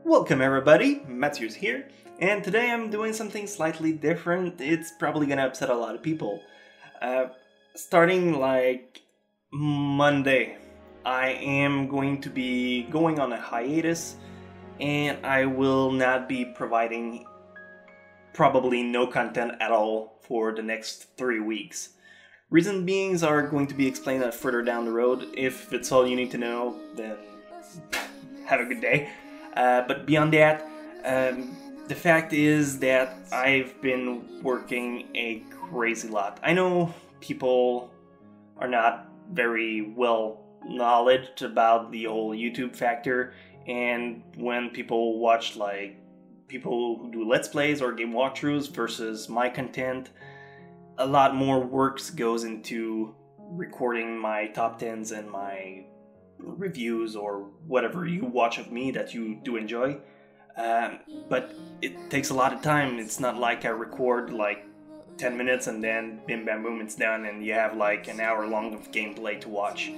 Welcome everybody, Matthews here, and today I'm doing something slightly different. It's probably gonna upset a lot of people. Starting like Monday, I am going to be going on a hiatus, and I will not be providing probably no content at all for the next 3 weeks. Reason beings are going to be explained further down the road. If it's all you need to know, then have a good day. But beyond that, the fact is that I've been working a crazy lot. I know people are not very well knowledgeable about the whole YouTube factor, and when people watch like people who do Let's Plays or game walkthroughs versus my content, a lot more work goes into recording my top 10s and my reviews or whatever you watch of me that you do enjoy, but it takes a lot of time. It's not like I record like 10 minutes and then bim bam boom it's done and you have like an hour long of gameplay to watch.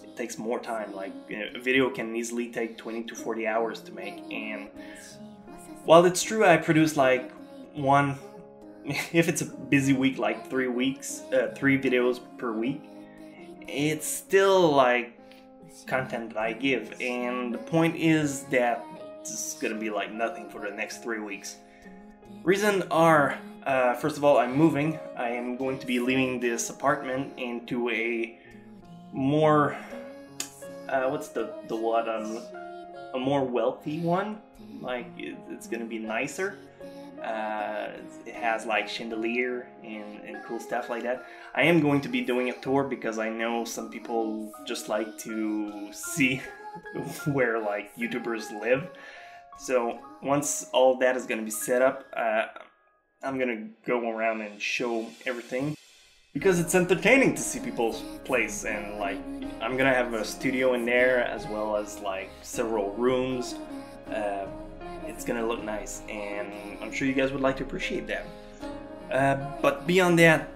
It takes more time. Like a video can easily take 20 to 40 hours to make, and while it's true I produce like one, if it's a busy week, like 3 videos per week, it's still like content that I give, and the point is that it's gonna be like nothing for the next 3 weeks. Reason are, first of all, I'm moving. I am going to be leaving this apartment into a more, what's the word, a more wealthy one. Like it's gonna be nicer. It has like chandelier and cool stuff like that. I am going to be doing a tour because I know some people just like to see where like YouTubers live. So once all that is going to be set up, I'm going to go around and show everything because it's entertaining to see people's place, and like I'm going to have a studio in there as well as like several rooms. It's gonna look nice, and I'm sure you guys would like to appreciate that. But beyond that,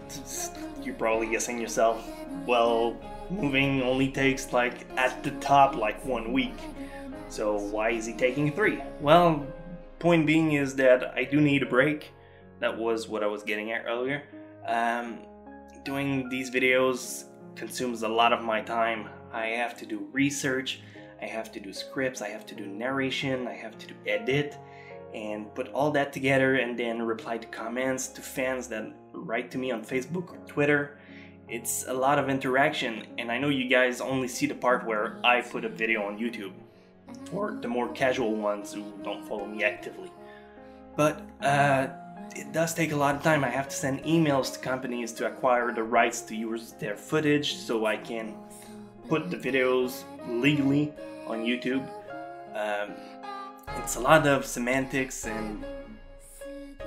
you're probably guessing yourself, well, moving only takes like at the top like 1 week, so why is he taking 3? Well, point being is that I do need a break. That was what I was getting at earlier. Doing these videos consumes a lot of my time. I have to do research, I have to do scripts, I have to do narration, I have to do edit, and put all that together and then reply to comments, to fans that write to me on Facebook or Twitter. It's a lot of interaction, and I know you guys only see the part where I put a video on YouTube, or the more casual ones who don't follow me actively. But it does take a lot of time. I have to send emails to companies to acquire the rights to use their footage so I can put the videos legally on YouTube. It's a lot of semantics and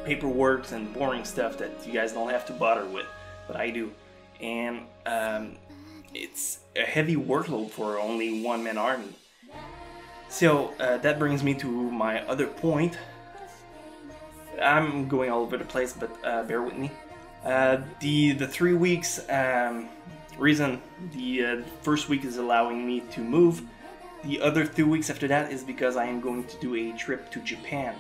paperwork and boring stuff that you guys don't have to bother with, but I do. And it's a heavy workload for only one-man army. So that brings me to my other point. I'm going all over the place, but bear with me. The 3 weeks reason the first week is allowing me to move. The other 2 weeks after that is because I am going to do a trip to Japan.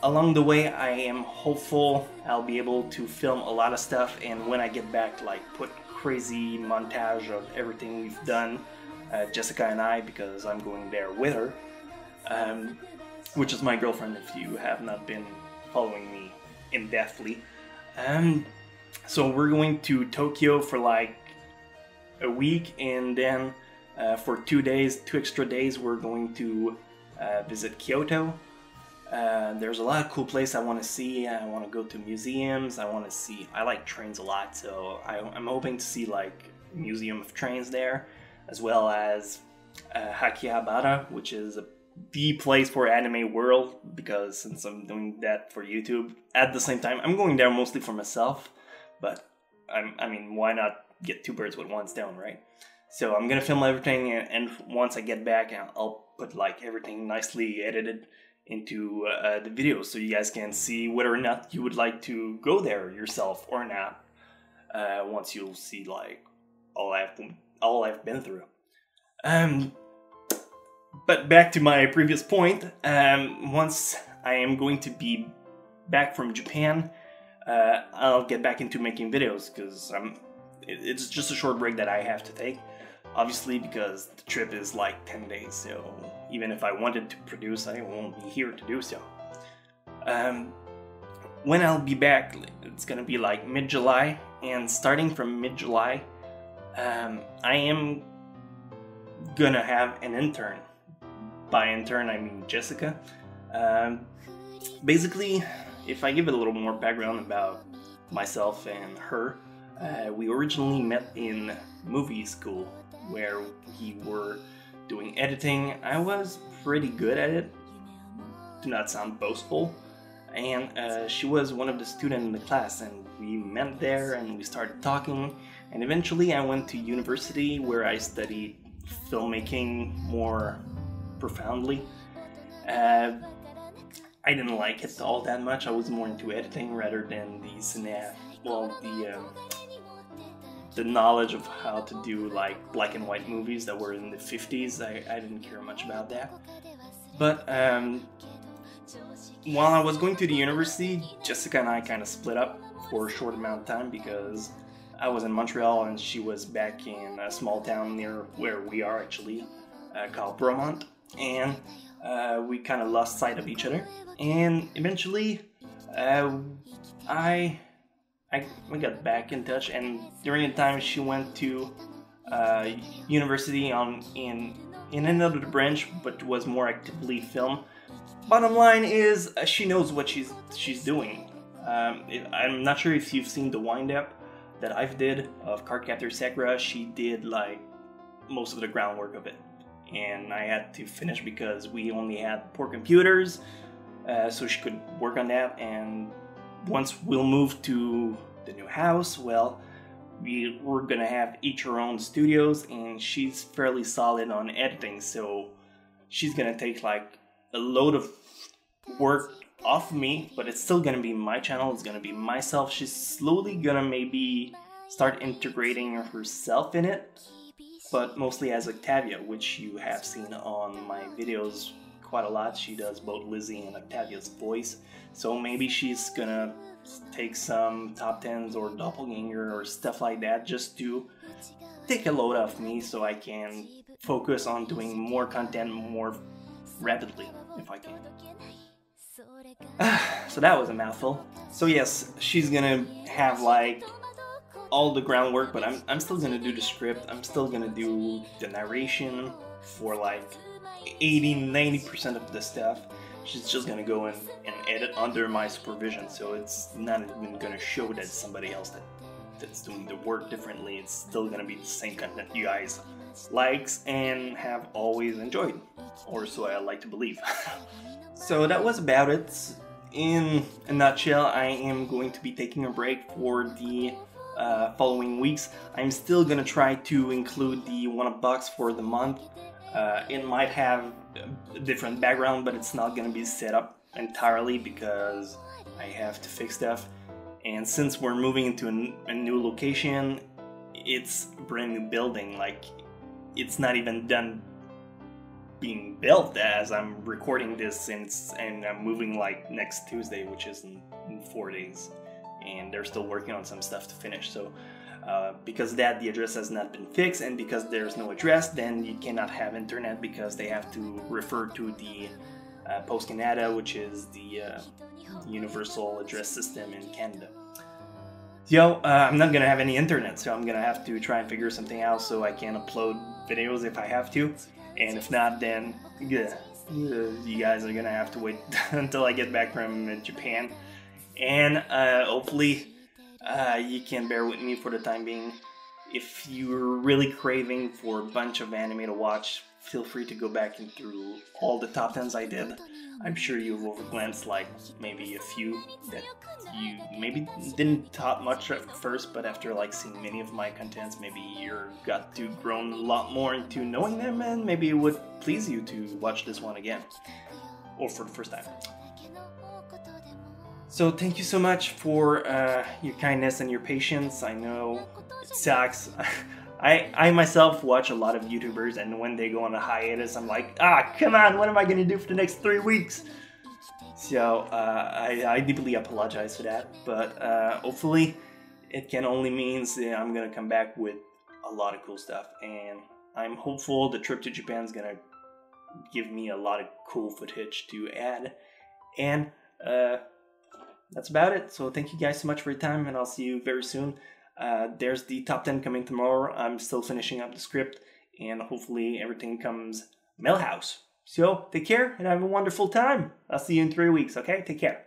Along the way, I am hopeful I'll be able to film a lot of stuff, and when I get back, like put crazy montage of everything we've done, Jessica and I, because I'm going there with her, which is my girlfriend if you have not been following me in-depthly. So we're going to Tokyo for like a week, and then for 2 days, 2 extra days, we're going to visit Kyoto. There's a lot of cool places I want to see. I want to go to museums. I like trains a lot, so I'm hoping to see like Museum of Trains there, as well as Akihabara, which is the place for anime world, because since I'm doing that for YouTube, at the same time, I'm going there mostly for myself, but I mean, why not get 2 birds with 1 stone, right? So I'm gonna film everything, and once I get back, I'll put like everything nicely edited into the video, so you guys can see whether or not you would like to go there yourself or not. Once you'll see like all I've been through. But back to my previous point, once I am going to be back from Japan, I'll get back into making videos, because it's just a short break that I have to take. Obviously, because the trip is like 10 days, so even if I wanted to produce, I won't be here to do so. When I'll be back, it's gonna be like mid-July, and starting from mid-July, I am gonna have an intern. By intern, I mean Jessica. Basically, if I give it a little more background about myself and her, we originally met in movie school, where we were doing editing. I was pretty good at it, do not sound boastful, and she was one of the students in the class, and we met there and we started talking, and eventually I went to university where I studied filmmaking more profoundly. I didn't like it all that much. I was more into editing rather than the knowledge of how to do like black and white movies that were in the 50s. I didn't care much about that. But while I was going to the university, Jessica and I kind of split up for a short amount of time, because I was in Montreal and she was back in a small town near where we are actually, called Bromont, and we kind of lost sight of each other. And eventually, we got back in touch, and during the time she went to university in another branch, but was more actively film. Bottom line is, she knows what she's doing. I'm not sure if you've seen the wind-up that I've did of Cardcaptor Sakura. She did like most of the groundwork of it, and I had to finish because we only had poor computers, so she could work on that. And once we'll move to the new house, well, we're gonna have each our own studios, and she's fairly solid on editing, so she's gonna take like a load of work off me, but it's still gonna be my channel, it's gonna be myself. She's slowly gonna maybe start integrating herself in it, but mostly as Octavia, which you have seen on my videos quite a lot. She does both Lizzie and Octavia's voice, so maybe she's gonna take some top 10s or doppelganger or stuff like that, just to take a load off me so I can focus on doing more content more rapidly, if I can. So that was a mouthful. So yes, she's gonna have like all the groundwork, but I'm still gonna do the script. I'm still gonna do the narration for like 80-90% of the stuff. She's just gonna go in and edit under my supervision, so it's not even gonna show that somebody else that's doing the work differently. It's still gonna be the same content you guys likes and have always enjoyed, or so I like to believe. So that was about it. In a nutshell, I am going to be taking a break for the following weeks. I'm still gonna try to include the $1 for the month. It might have a different background, but it's not gonna be set up entirely because I have to fix stuff. And since we're moving into a new location, it's a brand new building. Like, it's not even done being built as I'm recording this, and I'm moving like next Tuesday, which is in 4 days, and they're still working on some stuff to finish. So because of that, the address has not been fixed, and because there's no address, then you cannot have internet, because they have to refer to the Post Canada, which is the universal address system in Canada. So I'm not gonna have any internet, so I'm gonna have to try and figure something out so I can upload videos if I have to, and if not, then yeah, you guys are gonna have to wait until I get back from Japan, and hopefully you can bear with me for the time being. If you're really craving for a bunch of anime to watch, feel free to go back and through all the top 10s I did. I'm sure you've overglanced like maybe a few that you maybe didn't top much at first, but after like seeing many of my contents, maybe you're got to grown a lot more into knowing them, and maybe it would please you to watch this one again, or for the first time. So thank you so much for your kindness and your patience. I know it sucks. I myself watch a lot of YouTubers, and when they go on a hiatus, I'm like, come on, what am I gonna do for the next 3 weeks? So I deeply apologize for that, but hopefully it can only means that I'm gonna come back with a lot of cool stuff, and I'm hopeful the trip to Japan is gonna give me a lot of cool footage to add, and that's about it. So thank you guys so much for your time, and I'll see you very soon. There's the top 10 coming tomorrow. I'm still finishing up the script, and hopefully everything comes Millhouse. So take care and have a wonderful time. I'll see you in 3 weeks, okay? Take care.